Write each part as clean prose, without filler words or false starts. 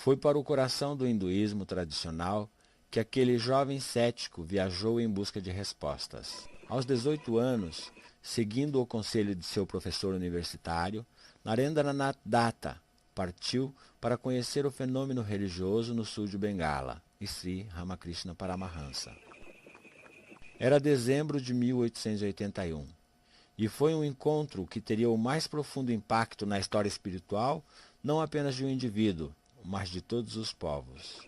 Foi para o coração do hinduísmo tradicional que aquele jovem cético viajou em busca de respostas. Aos 18 anos, seguindo o conselho de seu professor universitário, Narendranath Datta partiu para conhecer o fenômeno religioso no sul de Bengala, Sri Ramakrishna Paramahansa. Era dezembro de 1881, e foi um encontro que teria o mais profundo impacto na história espiritual, não apenas de um indivíduo, mas de todos os povos.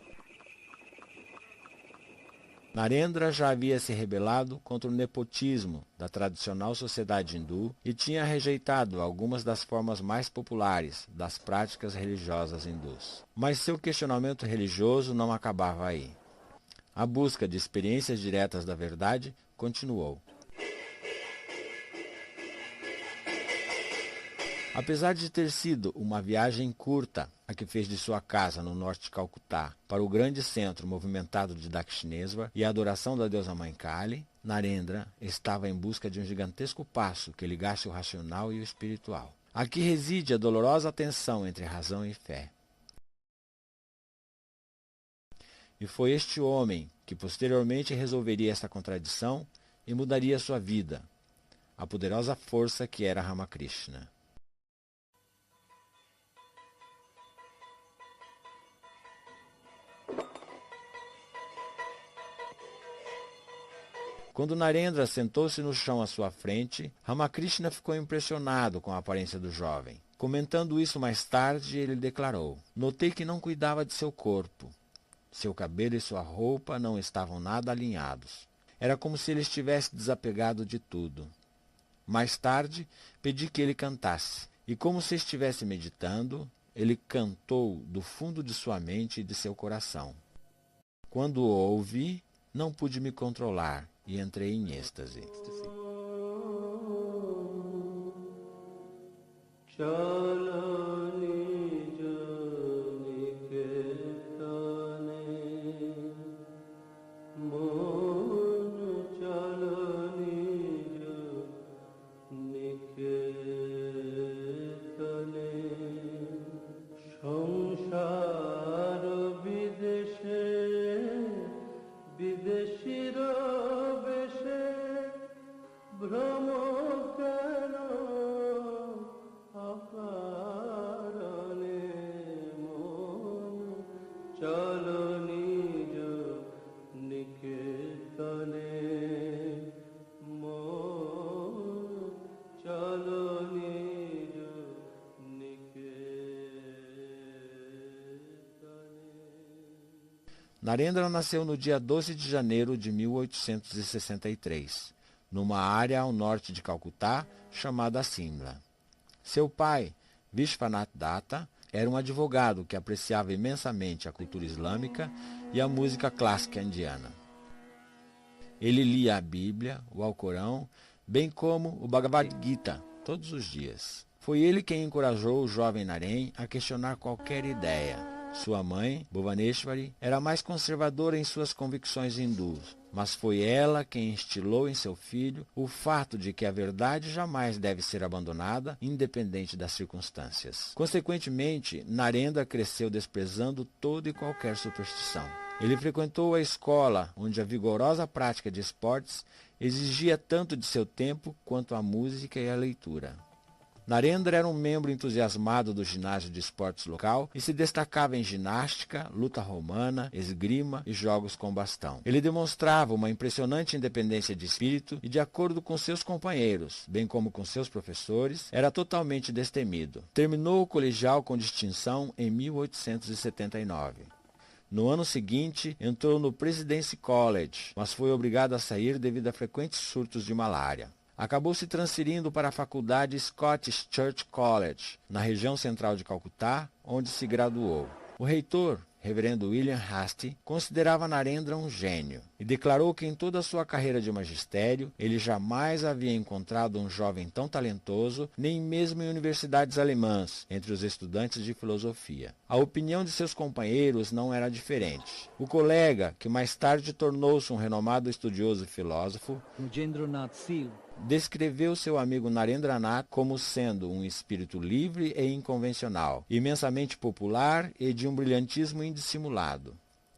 Narendra já havia se rebelado contra o nepotismo da tradicional sociedade hindu e tinha rejeitado algumas das formas mais populares das práticas religiosas hindus. Mas seu questionamento religioso não acabava aí. A busca de experiências diretas da verdade continuou. Apesar de ter sido uma viagem curta, a que fez de sua casa no norte de Calcutá para o grande centro movimentado de Dakshineswar e a adoração da deusa Mãe Kali, Narendra estava em busca de um gigantesco passo que ligasse o racional e o espiritual. Aqui reside a dolorosa tensão entre razão e fé. E foi este homem que posteriormente resolveria esta contradição e mudaria sua vida, a poderosa força que era Ramakrishna. Quando Narendra sentou-se no chão à sua frente, Ramakrishna ficou impressionado com a aparência do jovem. Comentando isso mais tarde, ele declarou: "Notei que não cuidava de seu corpo. Seu cabelo e sua roupa não estavam nada alinhados. Era como se ele estivesse desapegado de tudo. Mais tarde, pedi que ele cantasse, e como se estivesse meditando, ele cantou do fundo de sua mente e de seu coração. Quando o ouvi, não pude me controlar e entrei em êxtase." Narendra nasceu no dia 12 de janeiro de 1863, numa área ao norte de Calcutá chamada Simla. Seu pai, Vishwanath Datta, era um advogado que apreciava imensamente a cultura islâmica e a música clássica indiana. Ele lia a Bíblia, o Alcorão, bem como o Bhagavad Gita, todos os dias. Foi ele quem encorajou o jovem Naren a questionar qualquer ideia. Sua mãe, Bhuvaneshwari, era mais conservadora em suas convicções hindus, mas foi ela quem instilou em seu filho o fato de que a verdade jamais deve ser abandonada, independente das circunstâncias. Consequentemente, Narendra cresceu desprezando toda e qualquer superstição. Ele frequentou a escola, onde a vigorosa prática de esportes exigia tanto de seu tempo quanto a música e a leitura. Narendra era um membro entusiasmado do ginásio de esportes local e se destacava em ginástica, luta romana, esgrima e jogos com bastão. Ele demonstrava uma impressionante independência de espírito e, de acordo com seus companheiros, bem como com seus professores, era totalmente destemido. Terminou o colegial com distinção em 1879. No ano seguinte, entrou no Presidency College, mas foi obrigado a sair devido a frequentes surtos de malária. Acabou se transferindo para a faculdade Scottish Church College, na região central de Calcutá, onde se graduou. O reitor, reverendo William Hastie, considerava Narendra um gênio e declarou que em toda a sua carreira de magistério, ele jamais havia encontrado um jovem tão talentoso, nem mesmo em universidades alemãs, entre os estudantes de filosofia. A opinião de seus companheiros não era diferente. O colega, que mais tarde tornou-se um renomado estudioso e filósofo, Rajendranath Seal, descreveu seu amigo Narendranath como sendo um espírito livre e inconvencional, imensamente popular e de um brilhantismo indissimulado.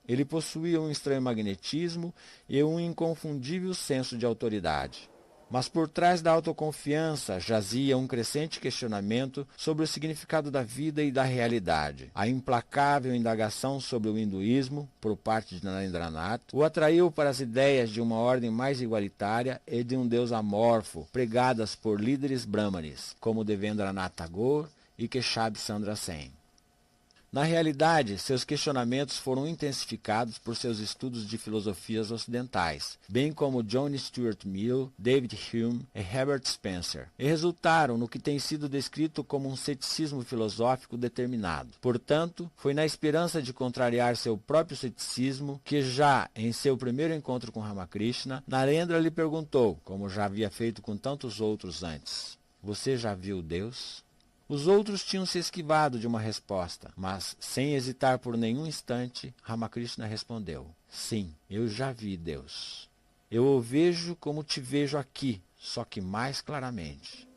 Ele possuía um estranho magnetismo e um inconfundível senso de autoridade. Mas por trás da autoconfiança jazia um crescente questionamento sobre o significado da vida e da realidade. A implacável indagação sobre o hinduísmo, por parte de Narendranath, o atraiu para as ideias de uma ordem mais igualitária e de um Deus amorfo, pregadas por líderes brahmanes, como Devendranath Tagore e Keshab Chandra Sen. Na realidade, seus questionamentos foram intensificados por seus estudos de filosofias ocidentais, bem como John Stuart Mill, David Hume e Herbert Spencer, e resultaram no que tem sido descrito como um ceticismo filosófico determinado. Portanto, foi na esperança de contrariar seu próprio ceticismo que, já em seu primeiro encontro com Ramakrishna, Narendra lhe perguntou, como já havia feito com tantos outros antes: "Você já viu Deus?" Os outros tinham se esquivado de uma resposta, mas, sem hesitar por nenhum instante, Ramakrishna respondeu: "Sim, eu já vi Deus. Eu o vejo como te vejo aqui, só que mais claramente."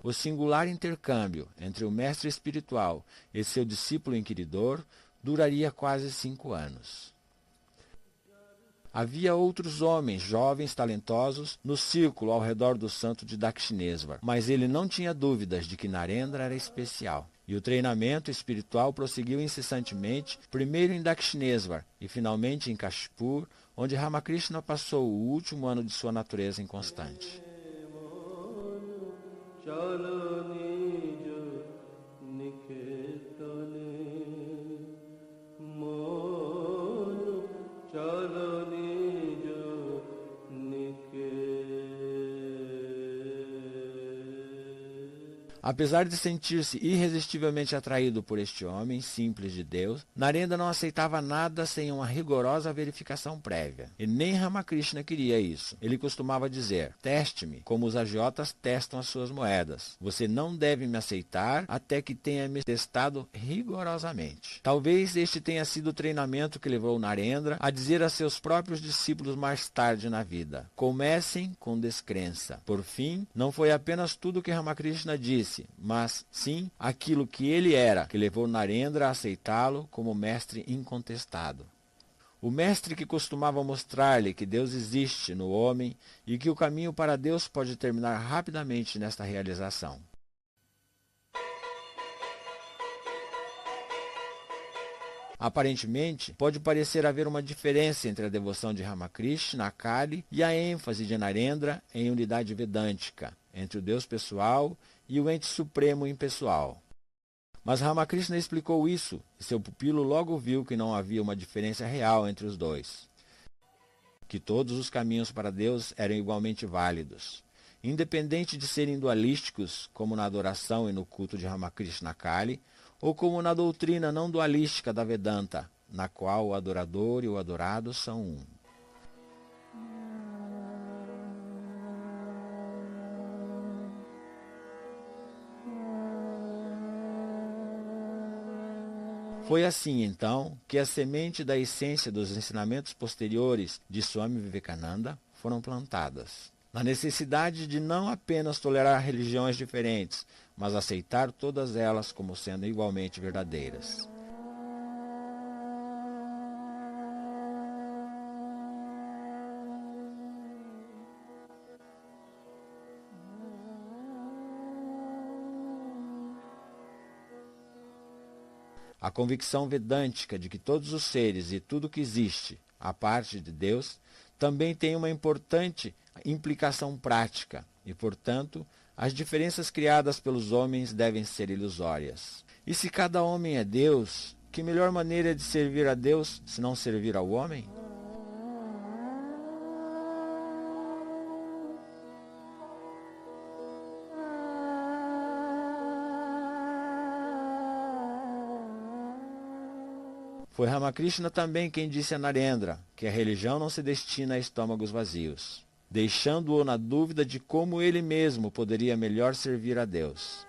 O singular intercâmbio entre o mestre espiritual e seu discípulo inquiridor duraria quase 5 anos. Havia outros homens jovens talentosos no círculo ao redor do santo de Dakshinesvar, mas ele não tinha dúvidas de que Narendra era especial. E o treinamento espiritual prosseguiu incessantemente, primeiro em Dakshinesvar e finalmente em Kashipur, onde Ramakrishna passou o último ano de sua natureza inconstante. Apesar de sentir-se irresistivelmente atraído por este homem simples de Deus, Narendra não aceitava nada sem uma rigorosa verificação prévia. E nem Ramakrishna queria isso. Ele costumava dizer: "Teste-me, como os agiotas testam as suas moedas. Você não deve me aceitar até que tenha me testado rigorosamente." Talvez este tenha sido o treinamento que levou Narendra a dizer a seus próprios discípulos mais tarde na vida: "Comecem com descrença." Por fim, não foi apenas tudo o que Ramakrishna disse, mas sim aquilo que ele era, que levou Narendra a aceitá-lo como mestre incontestado. O mestre que costumava mostrar-lhe que Deus existe no homem e que o caminho para Deus pode terminar rapidamente nesta realização. Aparentemente, pode parecer haver uma diferença entre a devoção de Ramakrishna a Kali e a ênfase de Narendra em unidade vedântica, entre o Deus pessoal e o ente supremo impessoal. Mas Ramakrishna explicou isso, e seu pupilo logo viu que não havia uma diferença real entre os dois, que todos os caminhos para Deus eram igualmente válidos, independente de serem dualísticos, como na adoração e no culto de Ramakrishna a Kali, ou como na doutrina não dualística da Vedanta, na qual o adorador e o adorado são um. Foi assim, então, que a semente da essência dos ensinamentos posteriores de Swami Vivekananda foram plantadas. Na necessidade de não apenas tolerar religiões diferentes, mas aceitar todas elas como sendo igualmente verdadeiras. A convicção vedântica de que todos os seres e tudo que existe, à parte de Deus, também tem uma importante implicação prática e, portanto, as diferenças criadas pelos homens devem ser ilusórias. E se cada homem é Deus, que melhor maneira de servir a Deus se não servir ao homem? Foi Ramakrishna também quem disse a Narendra que a religião não se destina a estômagos vazios, deixando-o na dúvida de como ele mesmo poderia melhor servir a Deus.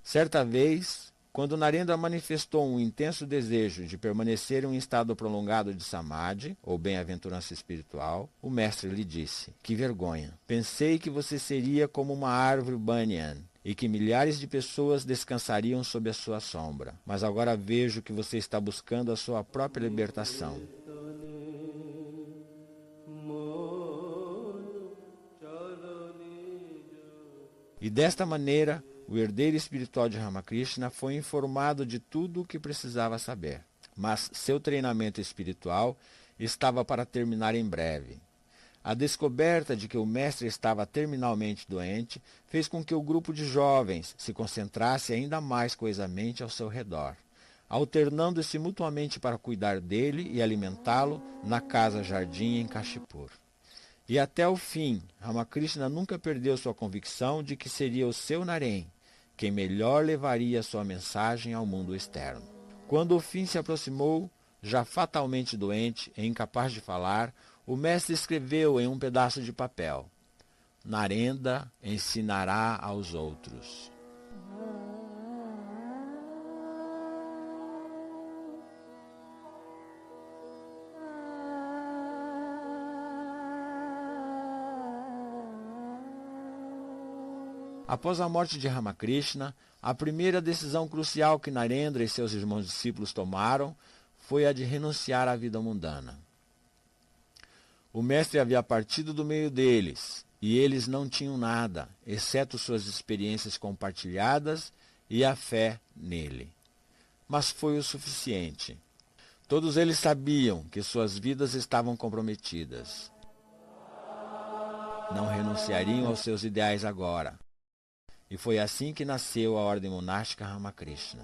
Certa vez, quando Narendra manifestou um intenso desejo de permanecer em um estado prolongado de samadhi, ou bem-aventurança espiritual, o mestre lhe disse: "Que vergonha! Pensei que você seria como uma árvore banyan e que milhares de pessoas descansariam sob a sua sombra. Mas agora vejo que você está buscando a sua própria libertação." E desta maneira, o herdeiro espiritual de Ramakrishna foi informado de tudo o que precisava saber. Mas seu treinamento espiritual estava para terminar em breve. A descoberta de que o mestre estava terminalmente doente fez com que o grupo de jovens se concentrasse ainda mais coesamente ao seu redor, alternando-se mutuamente para cuidar dele e alimentá-lo na casa-jardim em Kashipur. E até o fim, Ramakrishna nunca perdeu sua convicção de que seria o seu Naren quem melhor levaria sua mensagem ao mundo externo. Quando o fim se aproximou, já fatalmente doente e incapaz de falar, o mestre escreveu em um pedaço de papel: "Narendra ensinará aos outros." Após a morte de Ramakrishna, a primeira decisão crucial que Narendra e seus irmãos discípulos tomaram foi a de renunciar à vida mundana. O mestre havia partido do meio deles, e eles não tinham nada, exceto suas experiências compartilhadas e a fé nele. Mas foi o suficiente. Todos eles sabiam que suas vidas estavam comprometidas. Não renunciariam aos seus ideais agora. E foi assim que nasceu a ordem monástica Ramakrishna.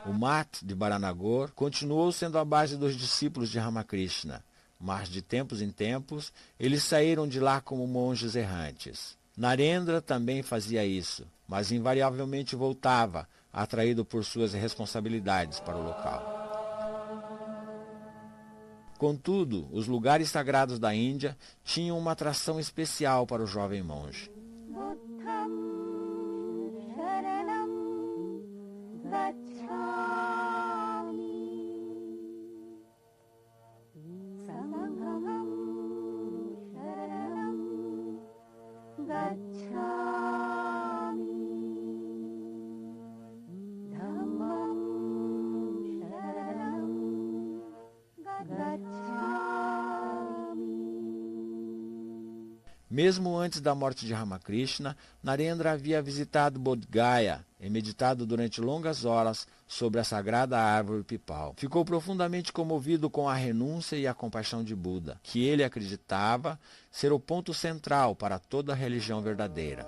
O Mat de Baranagor continuou sendo a base dos discípulos de Ramakrishna, mas de tempos em tempos eles saíram de lá como monges errantes. Narendra também fazia isso, mas invariavelmente voltava, atraído por suas responsabilidades para o local. Contudo, os lugares sagrados da Índia tinham uma atração especial para o jovem monge. Mesmo antes da morte de Ramakrishna, Narendra havia visitado Bodh Gaya e meditado durante longas horas sobre a sagrada árvore pipal. Ficou profundamente comovido com a renúncia e a compaixão de Buda, que ele acreditava ser o ponto central para toda a religião verdadeira.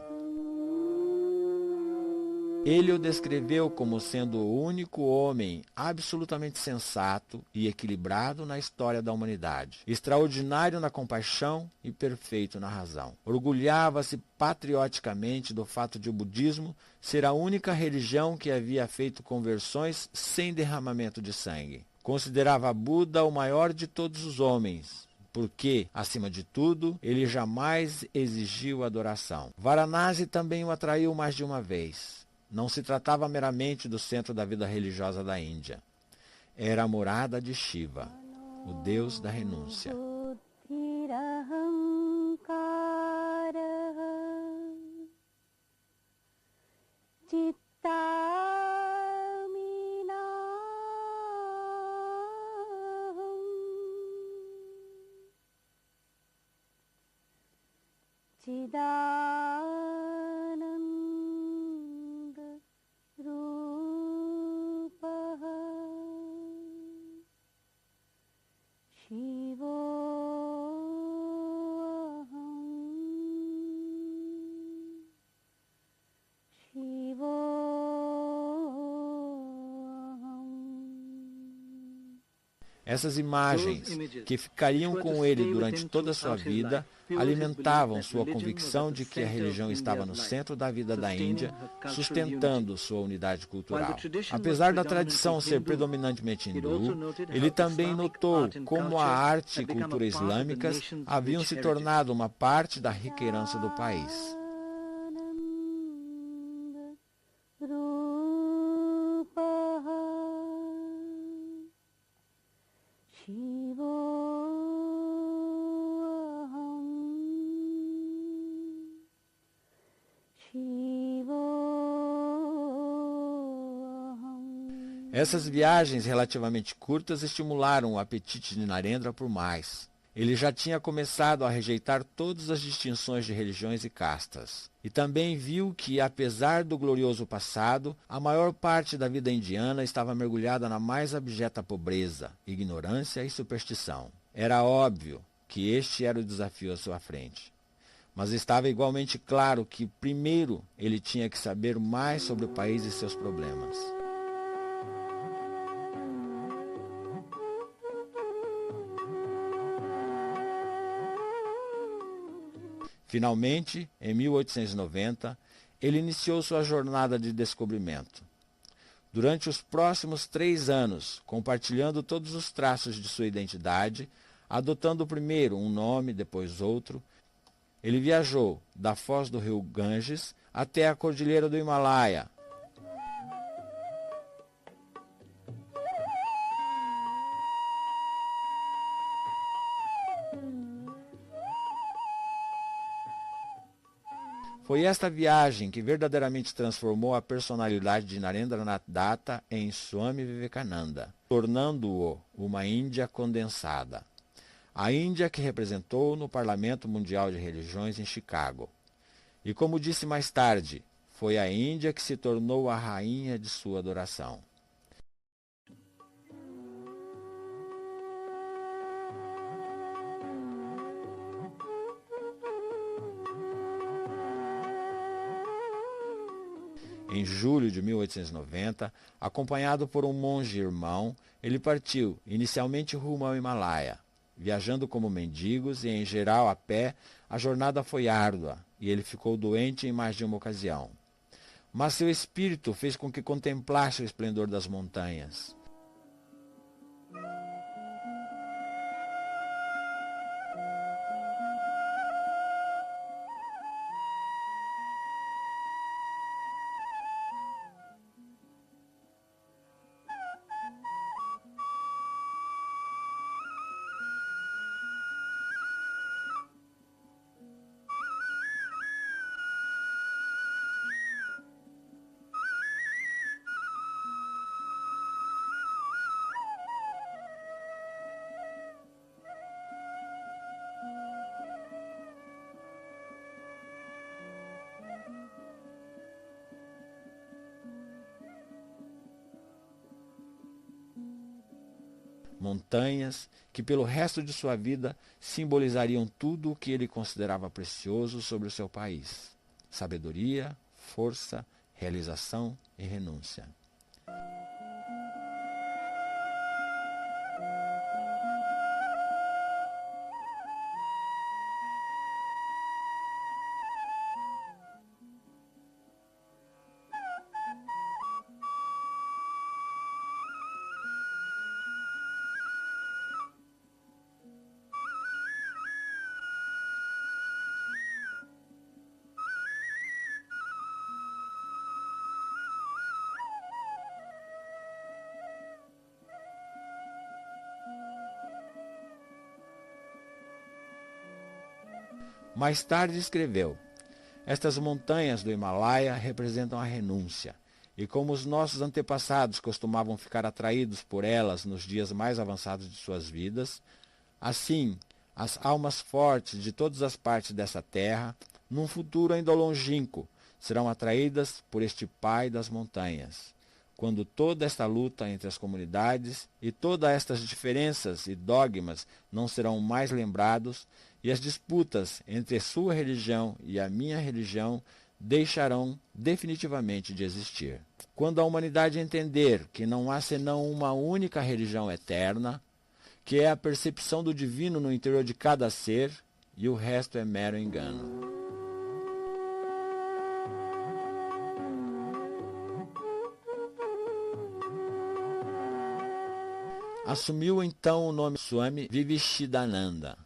Ele o descreveu como sendo o único homem absolutamente sensato e equilibrado na história da humanidade, extraordinário na compaixão e perfeito na razão. Orgulhava-se patrioticamente do fato de o budismo ser a única religião que havia feito conversões sem derramamento de sangue. Considerava Buda o maior de todos os homens, porque, acima de tudo, ele jamais exigiu adoração. Varanasi também o atraiu mais de uma vez. Não se tratava meramente do centro da vida religiosa da Índia. Era a morada de Shiva, o deus da renúncia. Chidananda Rupa Shivoham Shivoham. Essas imagens, que ficariam com ele durante toda a sua vida, alimentavam sua convicção de que a religião estava no centro da vida da Índia, sustentando sua unidade cultural. Apesar da tradição ser predominantemente hindu, ele também notou como a arte e cultura islâmicas haviam se tornado uma parte da rica herança do país. Essas viagens relativamente curtas estimularam o apetite de Narendra por mais. Ele já tinha começado a rejeitar todas as distinções de religiões e castas. E também viu que, apesar do glorioso passado, a maior parte da vida indiana estava mergulhada na mais abjeta pobreza, ignorância e superstição. Era óbvio que este era o desafio à sua frente. Mas estava igualmente claro que, primeiro, ele tinha que saber mais sobre o país e seus problemas. Finalmente, em 1890, ele iniciou sua jornada de descobrimento. Durante os próximos 3 anos, compartilhando todos os traços de sua identidade, adotando primeiro um nome, depois outro, ele viajou da foz do rio Ganges até a cordilheira do Himalaia. Foi esta viagem que verdadeiramente transformou a personalidade de Narendranath Datta em Swami Vivekananda, tornando-o uma Índia condensada. A Índia que representou no Parlamento Mundial de Religiões em Chicago. E como disse mais tarde, foi a Índia que se tornou a rainha de sua adoração. Em julho de 1890, acompanhado por um monge irmão, ele partiu, inicialmente rumo ao Himalaia. Viajando como mendigos e, em geral, a pé, a jornada foi árdua e ele ficou doente em mais de uma ocasião. Mas seu espírito fez com que contemplasse o esplendor das montanhas. Montanhas que pelo resto de sua vida simbolizariam tudo o que ele considerava precioso sobre o seu país: sabedoria, força, realização e renúncia. Mais tarde escreveu: estas montanhas do Himalaia representam a renúncia, e como os nossos antepassados costumavam ficar atraídos por elas nos dias mais avançados de suas vidas, assim as almas fortes de todas as partes dessa terra, num futuro ainda longínquo, serão atraídas por este Pai das montanhas. Quando toda esta luta entre as comunidades e todas estas diferenças e dogmas não serão mais lembrados, e as disputas entre a sua religião e a minha religião deixarão definitivamente de existir. Quando a humanidade entender que não há senão uma única religião eterna, que é a percepção do divino no interior de cada ser, e o resto é mero engano. Assumiu então o nome Swami Vivekananda,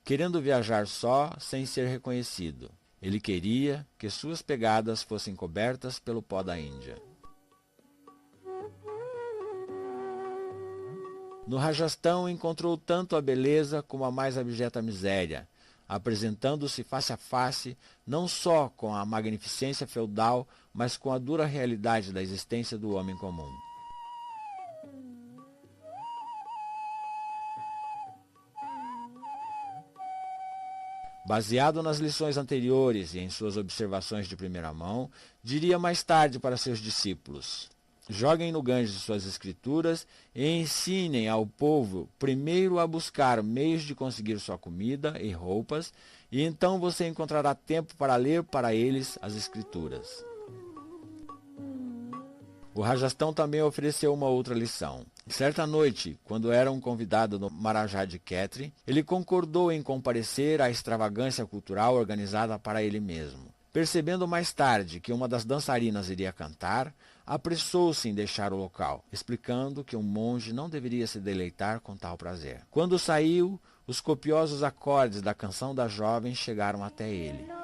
querendo viajar só, sem ser reconhecido. Ele queria que suas pegadas fossem cobertas pelo pó da Índia. No Rajastão encontrou tanto a beleza como a mais abjeta miséria, apresentando-se face a face não só com a magnificência feudal, mas com a dura realidade da existência do homem comum. Baseado nas lições anteriores e em suas observações de primeira mão, diria mais tarde para seus discípulos: joguem no Ganges suas escrituras e ensinem ao povo primeiro a buscar meios de conseguir sua comida e roupas, e então você encontrará tempo para ler para eles as escrituras. O Rajastão também ofereceu uma outra lição. Certa noite, quando era um convidado no Marajá de Khetri, ele concordou em comparecer à extravagância cultural organizada para ele mesmo. Percebendo mais tarde que uma das dançarinas iria cantar, apressou-se em deixar o local, explicando que um monge não deveria se deleitar com tal prazer. Quando saiu, os copiosos acordes da canção da jovem chegaram até ele.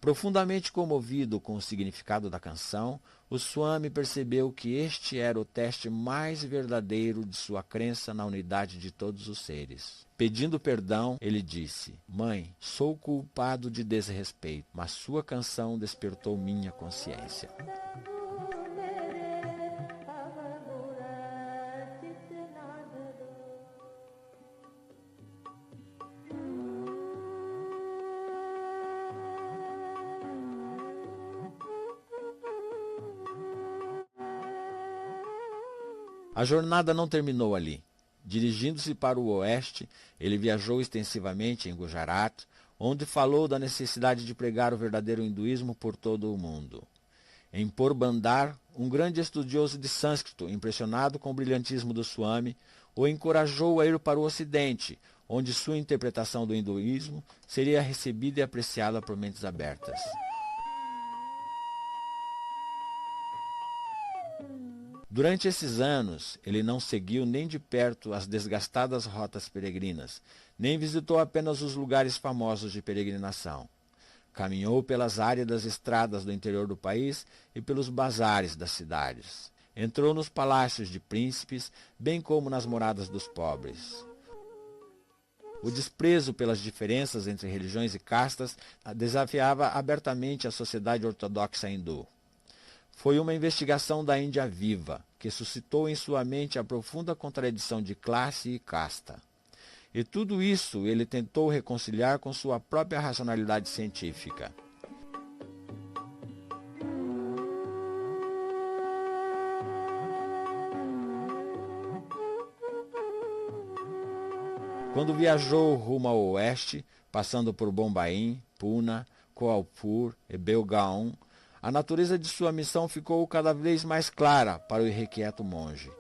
Profundamente comovido com o significado da canção, o Swami percebeu que este era o teste mais verdadeiro de sua crença na unidade de todos os seres. Pedindo perdão, ele disse: Mãe, sou culpado de desrespeito, mas sua canção despertou minha consciência. A jornada não terminou ali. Dirigindo-se para o oeste, ele viajou extensivamente em Gujarat, onde falou da necessidade de pregar o verdadeiro hinduísmo por todo o mundo. Em Porbandar, um grande estudioso de sânscrito, impressionado com o brilhantismo do Swami, o encorajou a ir para o ocidente, onde sua interpretação do hinduísmo seria recebida e apreciada por mentes abertas. Durante esses anos, ele não seguiu nem de perto as desgastadas rotas peregrinas, nem visitou apenas os lugares famosos de peregrinação. Caminhou pelas áridas estradas do interior do país e pelos bazares das cidades. Entrou nos palácios de príncipes, bem como nas moradas dos pobres. O desprezo pelas diferenças entre religiões e castas desafiava abertamente a sociedade ortodoxa hindu. Foi uma investigação da Índia viva, que suscitou em sua mente a profunda contradição de classe e casta. E tudo isso ele tentou reconciliar com sua própria racionalidade científica. Quando viajou rumo ao oeste, passando por Bombaim, Pune, Kolhapur e Belgaum, a natureza de sua missão ficou cada vez mais clara para o irrequieto monge.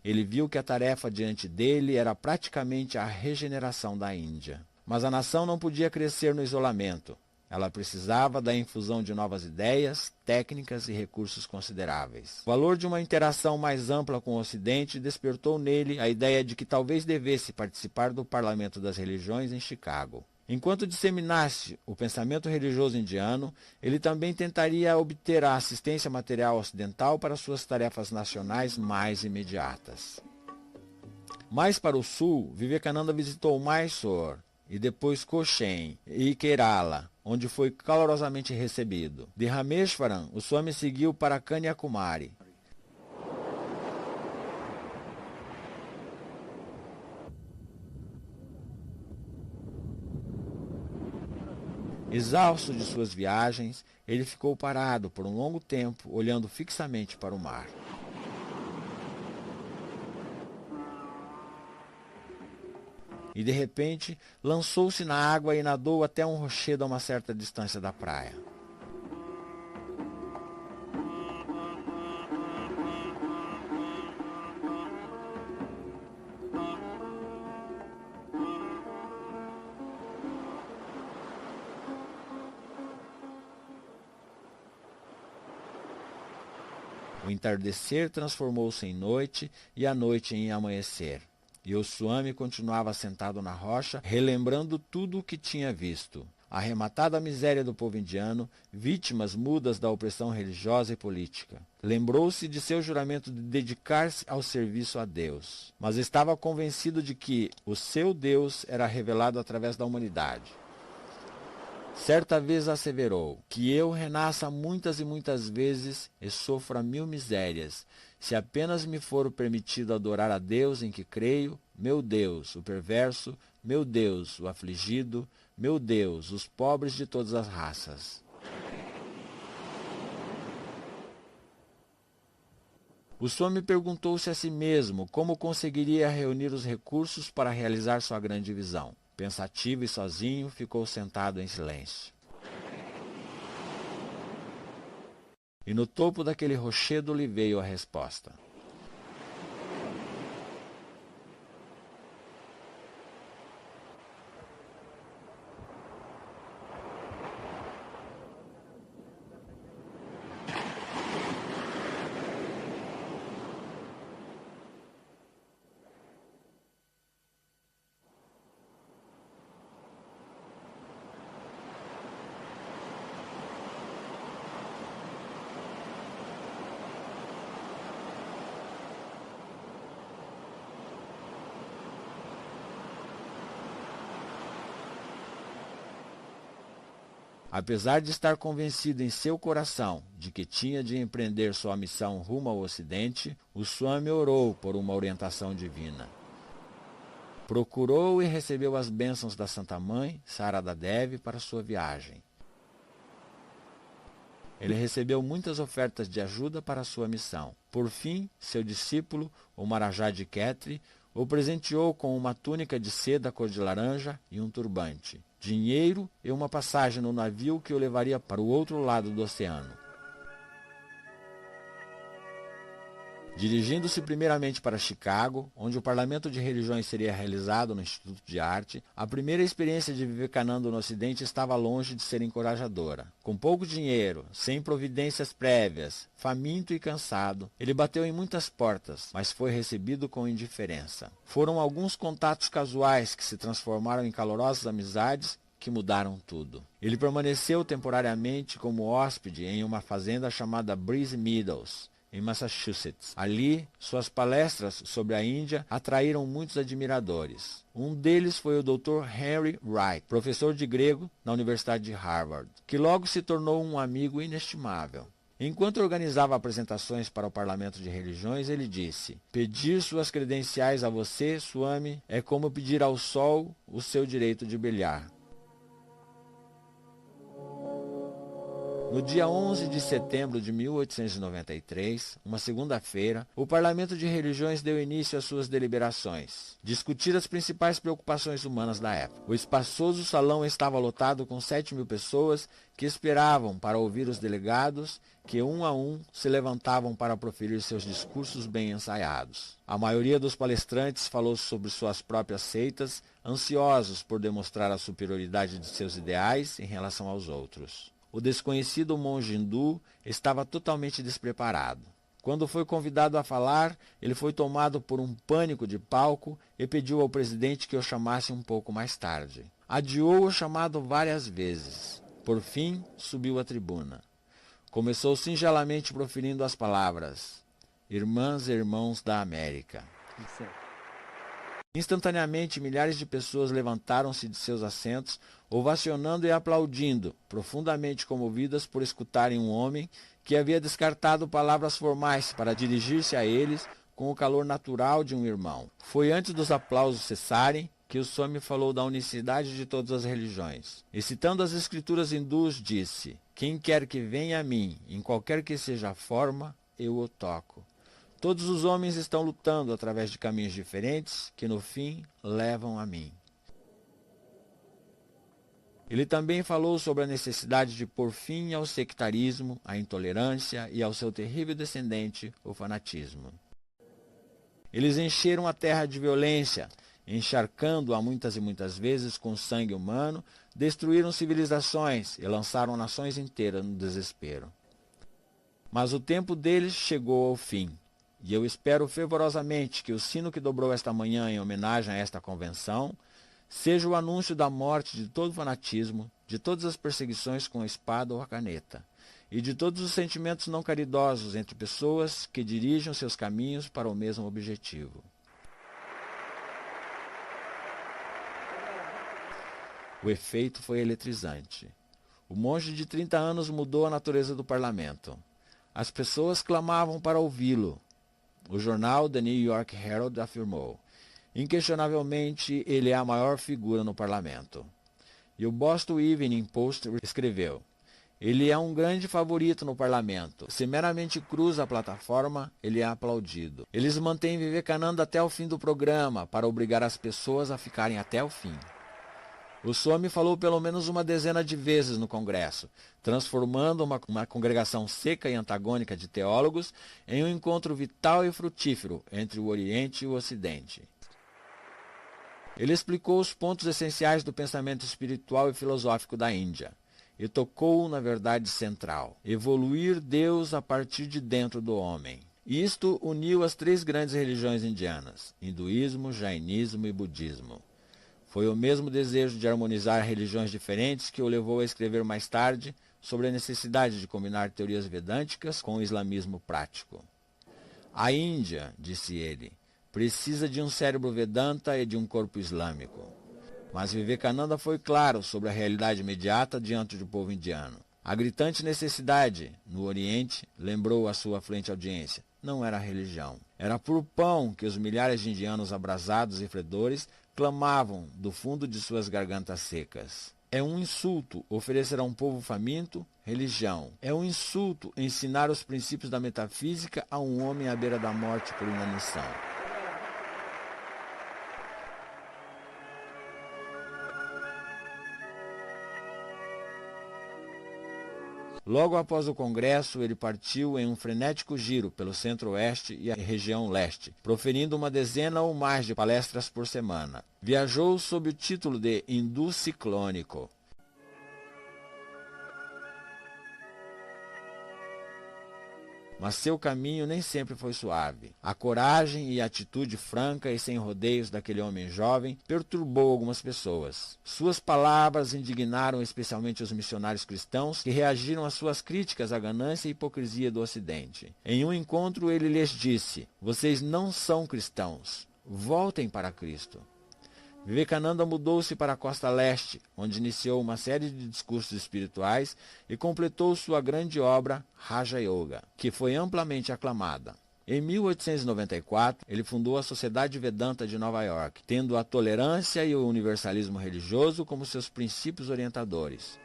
Ele viu que a tarefa diante dele era praticamente a regeneração da Índia. Mas a nação não podia crescer no isolamento. Ela precisava da infusão de novas ideias, técnicas e recursos consideráveis. O valor de uma interação mais ampla com o Ocidente despertou nele a ideia de que talvez devesse participar do Parlamento das Religiões em Chicago. Enquanto disseminasse o pensamento religioso indiano, ele também tentaria obter a assistência material ocidental para suas tarefas nacionais mais imediatas. Mais para o sul, Vivekananda visitou Mysore e depois Cochin e Kerala, onde foi calorosamente recebido. De Rameshwaram, o Swami seguiu para Kanyakumari. Exausto de suas viagens, ele ficou parado por um longo tempo, olhando fixamente para o mar. E de repente, lançou-se na água e nadou até um rochedo a uma certa distância da praia. O entardecer transformou-se em noite e a noite em amanhecer. E o Swami continuava sentado na rocha, relembrando tudo o que tinha visto. A arrematada miséria do povo indiano, vítimas mudas da opressão religiosa e política. Lembrou-se de seu juramento de dedicar-se ao serviço a Deus. Mas estava convencido de que o seu Deus era revelado através da humanidade. Certa vez asseverou: que eu renasça muitas e muitas vezes e sofra 1000 misérias, se apenas me for permitido adorar a Deus em que creio, meu Deus, o perverso, meu Deus, o afligido, meu Deus, os pobres de todas as raças. O Swami perguntou-se a si mesmo como conseguiria reunir os recursos para realizar sua grande visão. Pensativo e sozinho, ficou sentado em silêncio. E no topo daquele rochedo lhe veio a resposta. Apesar de estar convencido em seu coração de que tinha de empreender sua missão rumo ao Ocidente, o Swami orou por uma orientação divina. Procurou e recebeu as bênçãos da Santa Mãe, Sarada Devi, para sua viagem. Ele recebeu muitas ofertas de ajuda para sua missão. Por fim, seu discípulo, o Maharaja de Khetri, o presenteou com uma túnica de seda cor de laranja e um turbante, dinheiro e uma passagem no navio que o levaria para o outro lado do oceano. Dirigindo-se primeiramente para Chicago, onde o Parlamento de Religiões seria realizado no Instituto de Arte, a primeira experiência de Vivekananda no Ocidente estava longe de ser encorajadora. Com pouco dinheiro, sem providências prévias, faminto e cansado, ele bateu em muitas portas, mas foi recebido com indiferença. Foram alguns contatos casuais que se transformaram em calorosas amizades que mudaram tudo. Ele permaneceu temporariamente como hóspede em uma fazenda chamada Breeze Meadows, em Massachusetts. Ali, suas palestras sobre a Índia atraíram muitos admiradores. Um deles foi o Dr. Henry Wright, professor de grego na Universidade de Harvard, que logo se tornou um amigo inestimável. Enquanto organizava apresentações para o Parlamento de Religiões, ele disse: "Pedir suas credenciais a você, Swami, é como pedir ao sol o seu direito de brilhar." No dia 11 de setembro de 1893, uma segunda-feira, o Parlamento de Religiões deu início às suas deliberações. Discutir as principais preocupações humanas da época. O espaçoso salão estava lotado com 7.000 pessoas que esperavam para ouvir os delegados, que um a um se levantavam para proferir seus discursos bem ensaiados. A maioria dos palestrantes falou sobre suas próprias seitas, ansiosos por demonstrar a superioridade de seus ideais em relação aos outros. O desconhecido monge hindu estava totalmente despreparado. Quando foi convidado a falar, ele foi tomado por um pânico de palco e pediu ao presidente que o chamasse um pouco mais tarde. Adiou o chamado várias vezes. Por fim, subiu à tribuna. Começou singelamente proferindo as palavras: "Irmãs e irmãos da América." Instantaneamente, milhares de pessoas levantaram-se de seus assentos, ovacionando e aplaudindo, profundamente comovidas por escutarem um homem que havia descartado palavras formais para dirigir-se a eles com o calor natural de um irmão. Foi antes dos aplausos cessarem que o Swami falou da unicidade de todas as religiões. E citando as escrituras hindus, disse: "Quem quer que venha a mim, em qualquer que seja a forma, eu o toco. Todos os homens estão lutando através de caminhos diferentes que, no fim, levam a mim." Ele também falou sobre a necessidade de pôr fim ao sectarismo, à intolerância e ao seu terrível descendente, o fanatismo. Eles encheram a terra de violência, encharcando-a muitas e muitas vezes com sangue humano, destruíram civilizações e lançaram nações inteiras no desespero. Mas o tempo deles chegou ao fim. E eu espero fervorosamente que o sino que dobrou esta manhã em homenagem a esta convenção seja o anúncio da morte de todo fanatismo, de todas as perseguições com a espada ou a caneta, e de todos os sentimentos não caridosos entre pessoas que dirigem seus caminhos para o mesmo objetivo. O efeito foi eletrizante. O monge de 30 anos mudou a natureza do parlamento. As pessoas clamavam para ouvi-lo. O jornal The New York Herald afirmou: "Inquestionavelmente, ele é a maior figura no parlamento." E o Boston Evening Post escreveu: "Ele é um grande favorito no parlamento. Se meramente cruza a plataforma, ele é aplaudido. Eles mantêm Vivekananda até o fim do programa, para obrigar as pessoas a ficarem até o fim." O Swami falou pelo menos uma dezena de vezes no Congresso, transformando uma congregação seca e antagônica de teólogos em um encontro vital e frutífero entre o Oriente e o Ocidente. Ele explicou os pontos essenciais do pensamento espiritual e filosófico da Índia e tocou na verdade central: evoluir Deus a partir de dentro do homem. Isto uniu as 3 grandes religiões indianas: hinduísmo, jainismo e budismo. Foi o mesmo desejo de harmonizar religiões diferentes que o levou a escrever mais tarde sobre a necessidade de combinar teorias vedânticas com o islamismo prático. "A Índia", disse ele, "precisa de um cérebro Vedanta e de um corpo islâmico." Mas Vivekananda foi claro sobre a realidade imediata diante do povo indiano. A gritante necessidade no Oriente, lembrou a sua afluente audiência, não era a religião. Era por pão que os milhares de indianos abrasados e fedores clamavam do fundo de suas gargantas secas. É um insulto oferecer a um povo faminto religião. É um insulto ensinar os princípios da metafísica a um homem à beira da morte por inanição. Logo após o congresso, ele partiu em um frenético giro pelo centro-oeste e a região leste, proferindo uma dezena ou mais de palestras por semana. Viajou sob o título de Hindu Ciclônico. Mas seu caminho nem sempre foi suave. A coragem e a atitude franca e sem rodeios daquele homem jovem perturbou algumas pessoas. Suas palavras indignaram especialmente os missionários cristãos que reagiram às suas críticas à ganância e hipocrisia do Ocidente. Em um encontro ele lhes disse: "Vocês não são cristãos. Voltem para Cristo." Vivekananda mudou-se para a costa leste, onde iniciou uma série de discursos espirituais e completou sua grande obra, Raja Yoga, que foi amplamente aclamada. Em 1894, ele fundou a Sociedade Vedanta de Nova York, tendo a tolerância e o universalismo religioso como seus princípios orientadores.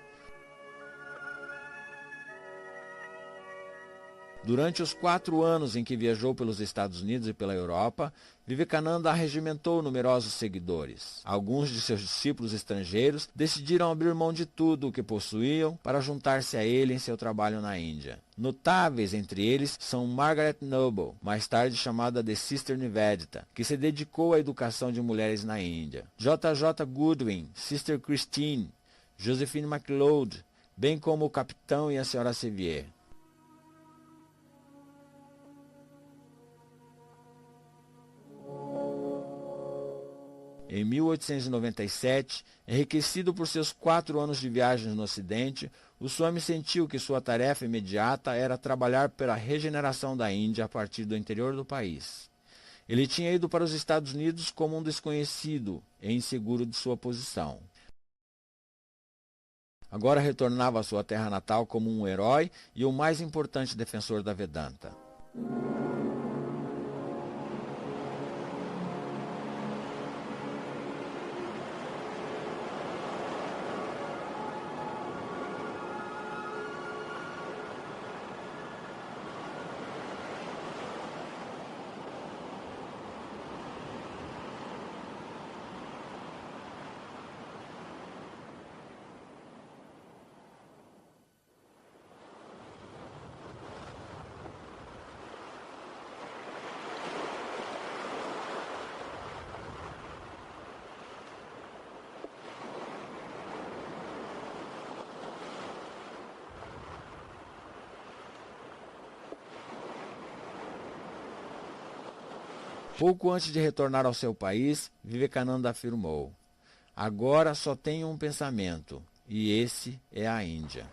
Durante os 4 anos em que viajou pelos Estados Unidos e pela Europa, Vivekananda arregimentou numerosos seguidores. Alguns de seus discípulos estrangeiros decidiram abrir mão de tudo o que possuíam para juntar-se a ele em seu trabalho na Índia. Notáveis entre eles são Margaret Noble, mais tarde chamada de Sister Nivedita, que se dedicou à educação de mulheres na Índia; J. J. Goodwin, Sister Christine, Josephine MacLeod, bem como o Capitão e a Sra. Sevier. Em 1897, enriquecido por seus 4 anos de viagens no Ocidente, o Swami sentiu que sua tarefa imediata era trabalhar pela regeneração da Índia a partir do interior do país. Ele tinha ido para os Estados Unidos como um desconhecido e inseguro de sua posição. Agora retornava à sua terra natal como um herói e o mais importante defensor da Vedanta. Pouco antes de retornar ao seu país, Vivekananda afirmou: "Agora só tenho um pensamento, e esse é a Índia."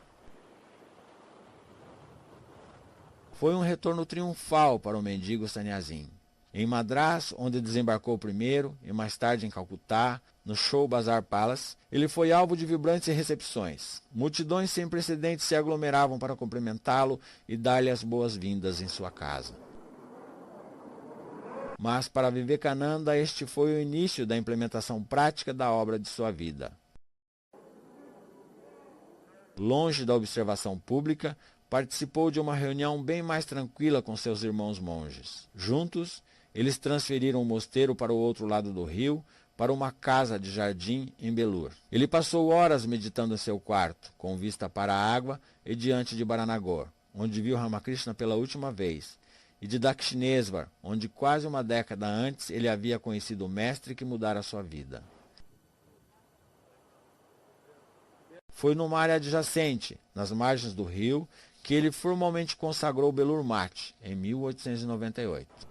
Foi um retorno triunfal para o mendigo Sanyasin. Em Madras, onde desembarcou primeiro, e mais tarde em Calcutá, no Show Bazaar Palace, ele foi alvo de vibrantes recepções. Multidões sem precedentes se aglomeravam para cumprimentá-lo e dar-lhe as boas-vindas em sua casa. Mas para Vivekananda este foi o início da implementação prática da obra de sua vida. Longe da observação pública, participou de uma reunião bem mais tranquila com seus irmãos monges. Juntos, eles transferiram o mosteiro para o outro lado do rio, para uma casa de jardim em Belur. Ele passou horas meditando em seu quarto, com vista para a água e diante de Baranagor, onde viu Ramakrishna pela última vez, e de Dakshineswar, onde quase uma década antes ele havia conhecido o mestre que mudara sua vida. Foi numa área adjacente, nas margens do rio, que ele formalmente consagrou Belur Math, em 1898.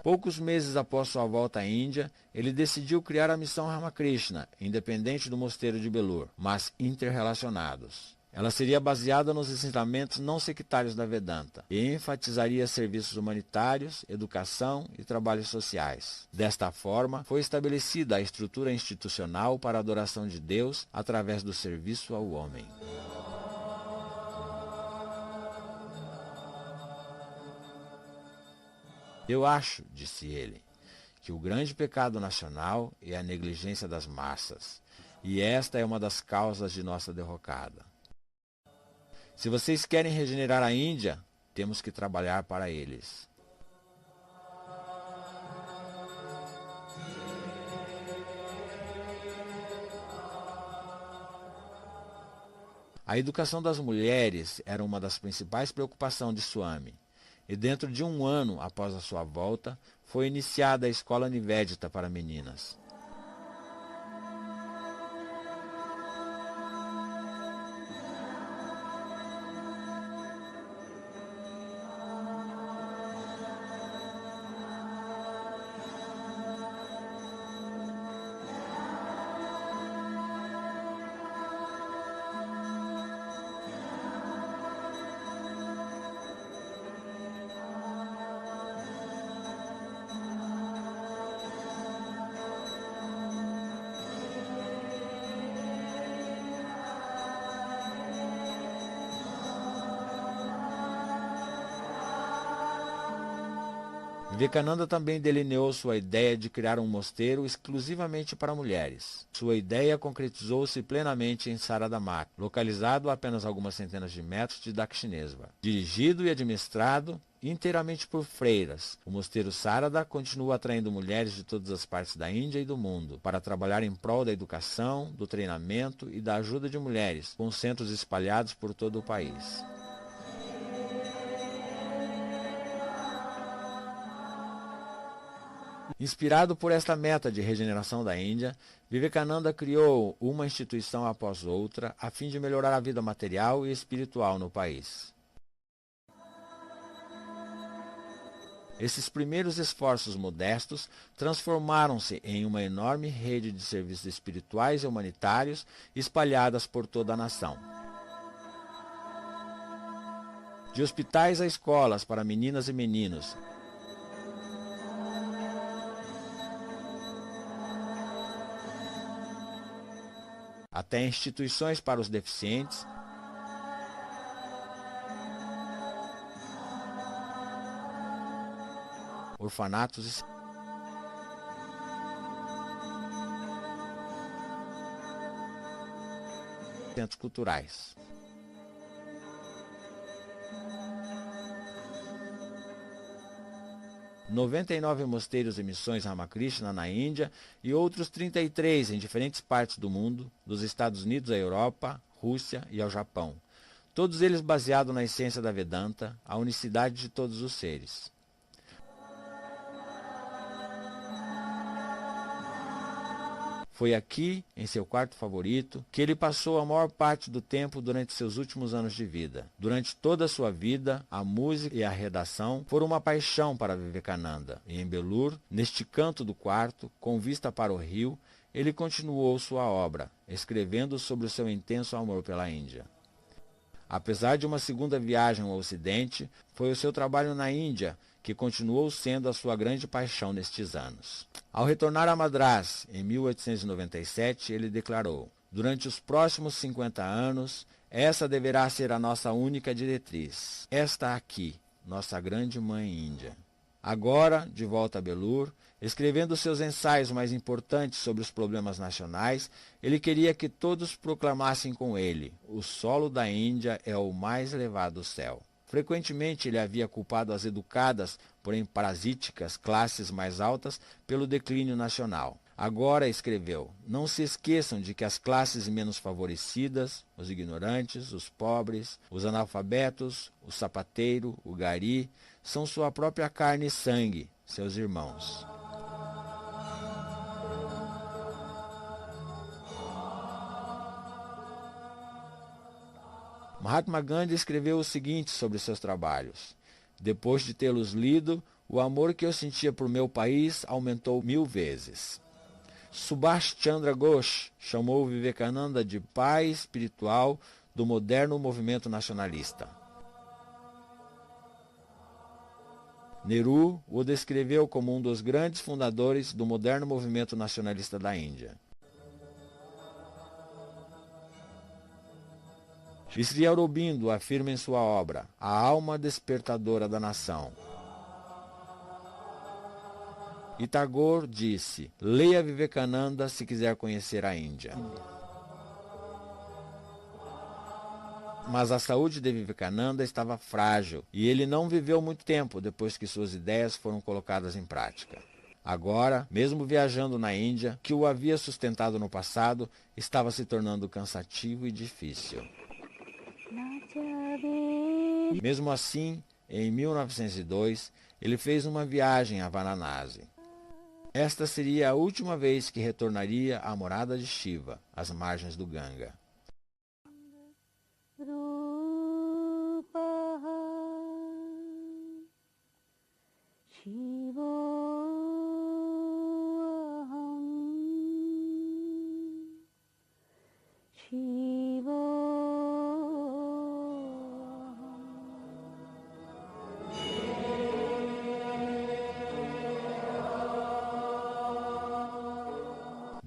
Poucos meses após sua volta à Índia, ele decidiu criar a missão Ramakrishna, independente do mosteiro de Belur, mas interrelacionados. Ela seria baseada nos ensinamentos não sectários da Vedanta e enfatizaria serviços humanitários, educação e trabalhos sociais. Desta forma, foi estabelecida a estrutura institucional para a adoração de Deus através do serviço ao homem. Eu acho, disse ele, que o grande pecado nacional é a negligência das massas, e esta é uma das causas de nossa derrocada. Se vocês querem regenerar a Índia, temos que trabalhar para eles. A educação das mulheres era uma das principais preocupações de Swami. E dentro de um ano após a sua volta, foi iniciada a escola Nivedita para meninas. Vivekananda também delineou sua ideia de criar um mosteiro exclusivamente para mulheres. Sua ideia concretizou-se plenamente em Saradamat, localizado a apenas algumas centenas de metros de Dakshinesvar. Dirigido e administrado inteiramente por freiras, o mosteiro Sarada continua atraindo mulheres de todas as partes da Índia e do mundo para trabalhar em prol da educação, do treinamento e da ajuda de mulheres, com centros espalhados por todo o país. Inspirado por esta meta de regeneração da Índia, Vivekananda criou uma instituição após outra a fim de melhorar a vida material e espiritual no país. Esses primeiros esforços modestos transformaram-se em uma enorme rede de serviços espirituais e humanitários espalhadas por toda a nação. De hospitais a escolas para meninas e meninos, até instituições para os deficientes, orfanatos e centros culturais. Em 99 mosteiros e missões Ramakrishna na Índia e outros 33 em diferentes partes do mundo, dos Estados Unidos à Europa, Rússia e ao Japão. Todos eles baseados na essência da Vedanta, a unicidade de todos os seres. Foi aqui, em seu quarto favorito, que ele passou a maior parte do tempo durante seus últimos anos de vida. Durante toda a sua vida, a música e a redação foram uma paixão para Vivekananda. E em Belur, neste canto do quarto, com vista para o rio, ele continuou sua obra, escrevendo sobre o seu intenso amor pela Índia. Apesar de uma segunda viagem ao Ocidente, foi o seu trabalho na Índia que continuou sendo a sua grande paixão nestes anos. Ao retornar a Madrás, em 1897, ele declarou: "Durante os próximos 50 anos, essa deverá ser a nossa única diretriz. Esta aqui, nossa grande mãe Índia." Agora, de volta a Belur, escrevendo seus ensaios mais importantes sobre os problemas nacionais, ele queria que todos proclamassem com ele: "O solo da Índia é o mais elevado do céu." Frequentemente ele havia culpado as educadas, porém parasíticas, classes mais altas pelo declínio nacional. Agora, escreveu, não se esqueçam de que as classes menos favorecidas, os ignorantes, os pobres, os analfabetos, o sapateiro, o gari, são sua própria carne e sangue, seus irmãos. Mahatma Gandhi escreveu o seguinte sobre seus trabalhos: depois de tê-los lido, O amor que eu sentia por meu país aumentou 1000 vezes. Subhash Chandra Ghosh chamou Vivekananda de pai espiritual do moderno movimento nacionalista. Nehru o descreveu como um dos grandes fundadores do moderno movimento nacionalista da Índia. Sri Aurobindo afirma em sua obra A Alma Despertadora da Nação. E Tagore disse, leia Vivekananda se quiser conhecer a Índia. Mas a saúde de Vivekananda estava frágil e ele não viveu muito tempo depois que suas ideias foram colocadas em prática. Agora, mesmo viajando na Índia, que o havia sustentado no passado, estava se tornando cansativo e difícil. Mesmo assim, em 1902, ele fez uma viagem a Varanasi. Esta seria a última vez que retornaria à morada de Shiva, às margens do Ganga.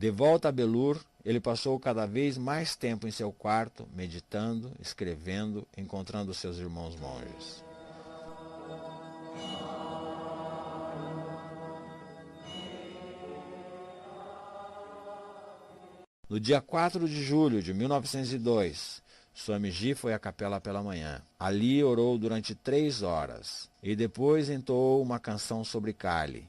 De volta a Belur, ele passou cada vez mais tempo em seu quarto, meditando, escrevendo, encontrando seus irmãos monges. No dia 4 de julho de 1902, Swamiji foi à capela pela manhã. Ali orou durante 3 horas e depois entoou uma canção sobre Kali.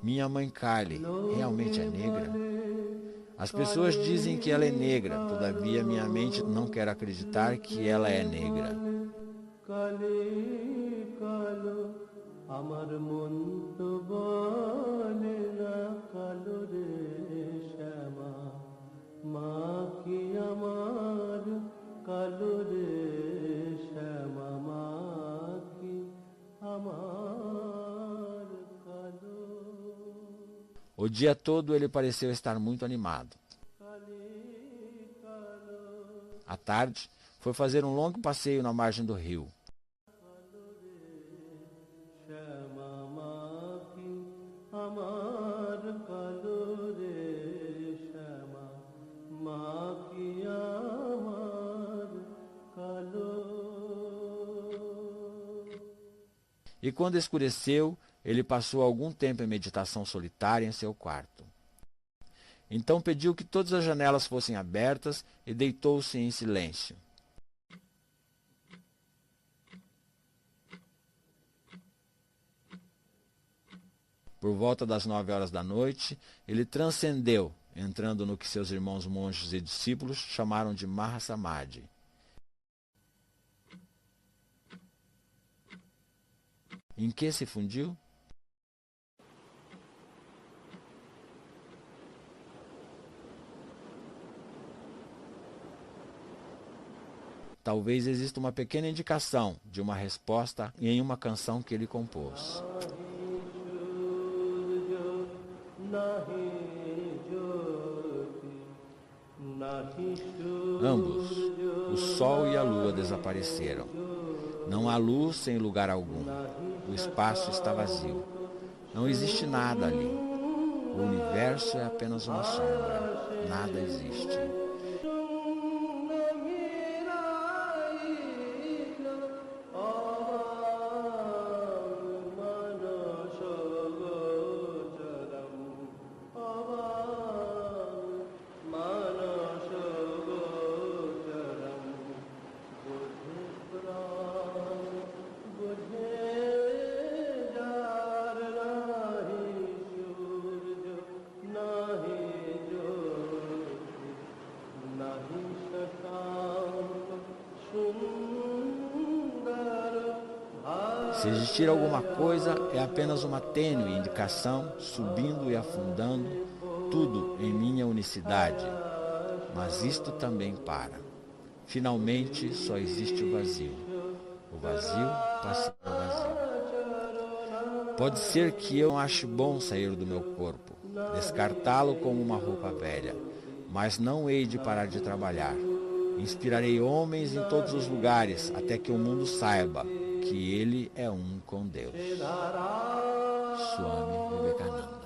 Minha mãe Kali realmente é negra? As pessoas dizem que ela é negra, todavia minha mente não quer acreditar que ela é negra. O dia todo ele pareceu estar muito animado. À tarde, foi fazer um longo passeio na margem do rio. E quando escureceu, ele passou algum tempo em meditação solitária em seu quarto. Então pediu que todas as janelas fossem abertas e deitou-se em silêncio. Por volta das 9 horas da noite, ele transcendeu, entrando no que seus irmãos monges e discípulos chamaram de Mahasamadhi. Em que se fundiu? Talvez exista uma pequena indicação de uma resposta em uma canção que ele compôs. Ambos, o sol e a lua, desapareceram. Não há luz sem lugar algum. O espaço está vazio. Não existe nada ali. O universo é apenas uma sombra. Nada existe. Se existir alguma coisa, é apenas uma tênue indicação, subindo e afundando, tudo em minha unicidade. Mas isto também para. Finalmente, só existe o vazio. O vazio passa o vazio. Pode ser que eu não ache bom sair do meu corpo, descartá-lo como uma roupa velha, mas não hei de parar de trabalhar. Inspirarei homens em todos os lugares, até que o mundo saiba que ele é um com Deus. Swami Vivekananda.